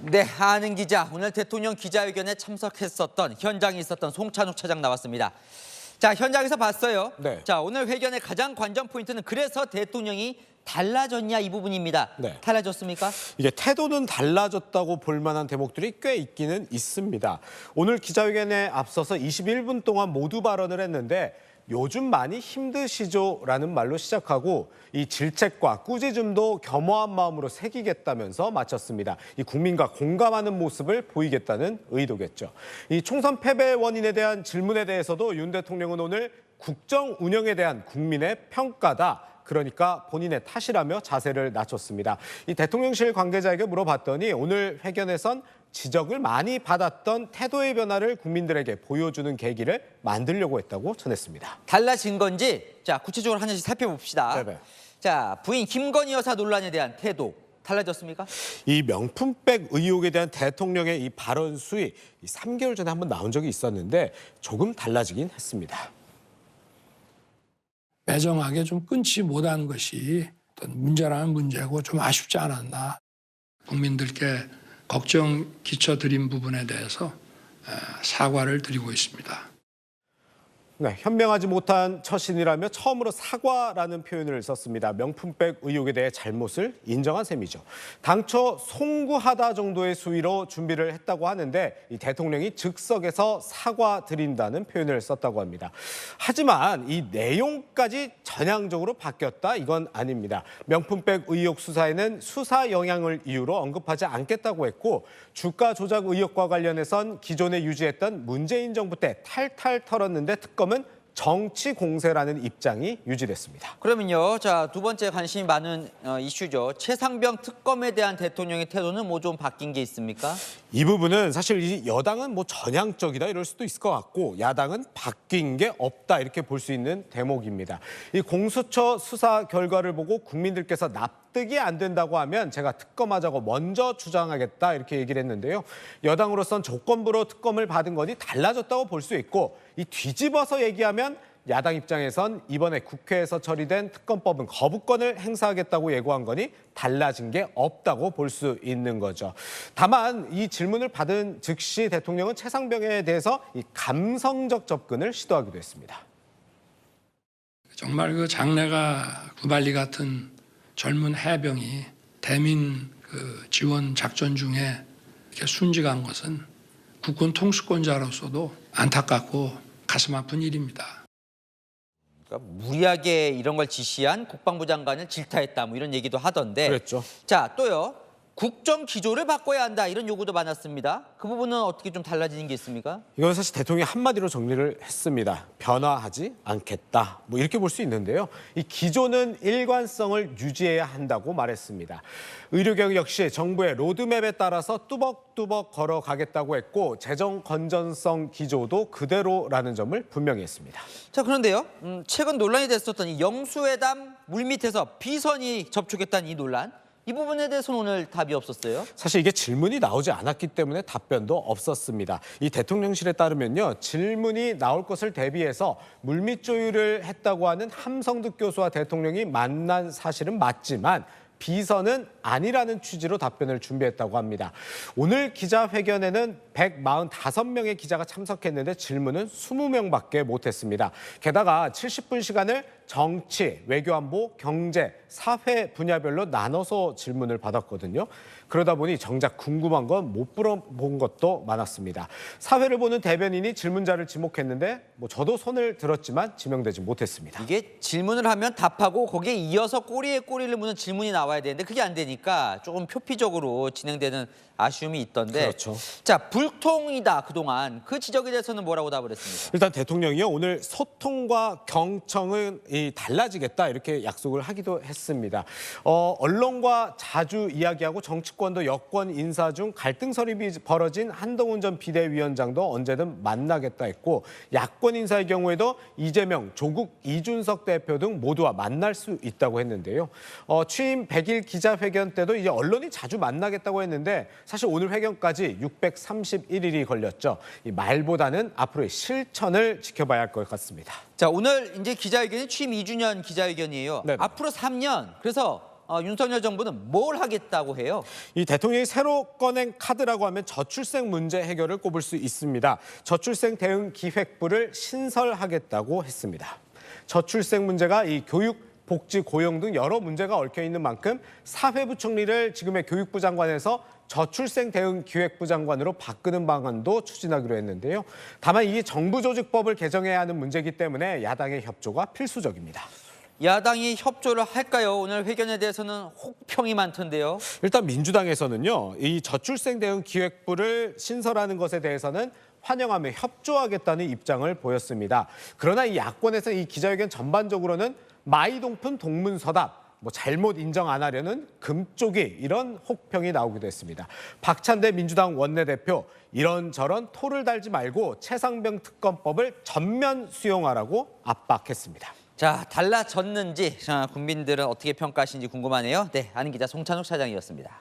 네, 아는 기자, 오늘 대통령 기자회견에 참석했었던 현장에 있었던 송찬욱 차장 나왔습니다. 자, 현장에서 봤어요. 네. 자, 오늘 회견의 가장 관전 포인트는 그래서 대통령이 달라졌냐 이 부분입니다. 네. 달라졌습니까? 이게 태도는 달라졌다고 볼 만한 대목들이 꽤 있기는 있습니다. 오늘 기자회견에 앞서서 21분 동안 모두 발언을 했는데 요즘 많이 힘드시죠라는 말로 시작하고 이 질책과 꾸짖음도 겸허한 마음으로 새기겠다면서 마쳤습니다. 이 국민과 공감하는 모습을 보이겠다는 의도겠죠. 이 총선 패배 원인에 대한 질문에 대해서도 윤 대통령은 오늘 국정 운영에 대한 국민의 평가다. 그러니까 본인의 탓이라며 자세를 낮췄습니다. 이 대통령실 관계자에게 물어봤더니 오늘 회견에선 지적을 많이 받았던 태도의 변화를 국민들에게 보여주는 계기를 만들려고 했다고 전했습니다. 달라진 건지 자 구체적으로 하나씩 살펴봅시다. 네네. 자, 부인 김건희 여사 논란에 대한 태도 달라졌습니까? 이 명품백 의혹에 대한 대통령의 이 발언 수위 3개월 전에 한번 나온 적이 있었는데 조금 달라지긴 했습니다. 매정하게 좀 끊지 못한 것이 어떤 문제라는 문제고 좀 아쉽지 않았나. 국민들께 걱정 끼쳐드린 부분에 대해서 사과를 드리고 있습니다. 네, 현명하지 못한 처신이라며 처음으로 사과라는 표현을 썼습니다. 명품백 의혹에 대해 잘못을 인정한 셈이죠. 당초 송구하다 정도의 수위로 준비를 했다고 하는데 이 대통령이 즉석에서 사과드린다는 표현을 썼다고 합니다. 하지만 이 내용까지 전향적으로 바뀌었다 이건 아닙니다. 명품백 의혹 수사에는 수사 영향을 이유로 언급하지 않겠다고 했고 주가 조작 의혹과 관련해선 기존에 유지했던 문재인 정부 때 탈탈 털었는데 특검은 정치 공세라는 입장이 유지됐습니다. 그러면요, 자, 두 번째 관심이 많은 이슈죠. 최상병 특검에 대한 대통령의 태도는 뭐 좀 바뀐 게 있습니까? 이 부분은 사실 이 여당은 뭐 전향적이다 이럴 수도 있을 것 같고 야당은 바뀐 게 없다 이렇게 볼 수 있는 대목입니다. 이 공수처 수사 결과를 보고 국민들께서 납득이 안 된다고 하면 제가 특검하자고 먼저 주장하겠다 이렇게 얘기를 했는데요. 여당으로선 조건부로 특검을 받은 거니 달라졌다고 볼 수 있고 이 뒤집어서 얘기하면 야당 입장에선 이번에 국회에서 처리된 특검법은 거부권을 행사하겠다고 예고한 거니 달라진 게 없다고 볼 수 있는 거죠. 다만 이 질문을 받은 즉시 대통령은 최상병에 대해서 이 감성적 접근을 시도하기도 했습니다. 정말 그 장래가 구발리 같은 젊은 해병이 대민 그 지원 작전 중에 이렇게 순직한 것은 국군 통수권자로서도 안타깝고 가슴 아픈 일입니다. 그러니까 무리하게 이런 걸 지시한 국방부 장관을 질타했다 뭐 이런 얘기도 하던데. 그랬죠. 자, 또요. 국정 기조를 바꿔야 한다 이런 요구도 많았습니다. 그 부분은 어떻게 좀 달라지는 게 있습니까? 이건 사실 대통령이 한마디로 정리를 했습니다. 변화하지 않겠다. 뭐 이렇게 볼 수 있는데요. 이 기조는 일관성을 유지해야 한다고 말했습니다. 의료개혁 역시 정부의 로드맵에 따라서 뚜벅뚜벅 걸어가겠다고 했고 재정 건전성 기조도 그대로라는 점을 분명히 했습니다. 자, 그런데요. 최근 논란이 됐었던 이 영수회담 물밑에서 비선이 접촉했다는 이 논란. 이 부분에 대해서는 오늘 답이 없었어요. 사실 이게 질문이 나오지 않았기 때문에 답변도 없었습니다. 이 대통령실에 따르면요. 질문이 나올 것을 대비해서 물밑 조율을 했다고 하는 함성득 교수와 대통령이 만난 사실은 맞지만 비선은 아니라는 취지로 답변을 준비했다고 합니다. 오늘 기자회견에는 145명의 기자가 참석했는데 질문은 20명밖에 못했습니다. 게다가 70분 시간을 정치, 외교안보, 경제, 사회 분야별로 나눠서 질문을 받았거든요. 그러다 보니 정작 궁금한 건 못 물어본 것도 많았습니다. 사회를 보는 대변인이 질문자를 지목했는데 뭐 저도 손을 들었지만 지명되지 못했습니다. 이게 질문을 하면 답하고 거기에 이어서 꼬리에 꼬리를 무는 질문이 나와야 되는데 그게 안 되니까 조금 표피적으로 진행되는 아쉬움이 있던데. 그렇죠. 자, 불통이다 그동안 그 지적에 대해서는 뭐라고 답을 했습니까? 일단 대통령이요 오늘 소통과 경청은 달라지겠다 이렇게 약속을 하기도 했습니다. 언론과 자주 이야기하고 정치권도 여권 인사 중 갈등설이 벌어진 한동훈 전 비대위원장도 언제든 만나겠다 했고 야권 인사의 경우에도 이재명, 조국, 이준석 대표 등 모두와 만날 수 있다고 했는데요. 취임 100일 기자회견 때도 이제 언론이 자주 만나겠다고 했는데 사실 오늘 회견까지 631일이 걸렸죠. 이 말보다는 앞으로의 실천을 지켜봐야 할 것 같습니다. 자, 오늘 이제 기자회견이 취임 2주년 기자회견이에요. 네네. 앞으로 3년. 그래서 윤석열 정부는 뭘 하겠다고 해요? 이 대통령이 새로 꺼낸 카드라고 하면 저출생 문제 해결을 꼽을 수 있습니다. 저출생 대응 기획부를 신설하겠다고 했습니다. 저출생 문제가 이 교육, 복지, 고용 등 여러 문제가 얽혀 있는 만큼 사회부총리를 지금의 교육부 장관에서 저출생 대응 기획부 장관으로 바꾸는 방안도 추진하기로 했는데요. 다만 이 정부조직법을 개정해야 하는 문제이기 때문에 야당의 협조가 필수적입니다. 야당이 협조를 할까요? 오늘 회견에 대해서는 혹평이 많던데요. 일단 민주당에서는요, 이 저출생 대응 기획부를 신설하는 것에 대해서는 환영하며 협조하겠다는 입장을 보였습니다. 그러나 이 야권에서 이 기자회견 전반적으로는 마이동푼 동문서답, 잘못 인정 안 하려는 금쪽이 이런 혹평이 나오기도 했습니다. 박찬대 민주당 원내대표 이런저런 토를 달지 말고 최상병 특검법을 전면 수용하라고 압박했습니다. 자, 달라졌는지 국민들은 어떻게 평가하시는지 궁금하네요. 네, 아는 기자 송찬욱 차장이었습니다.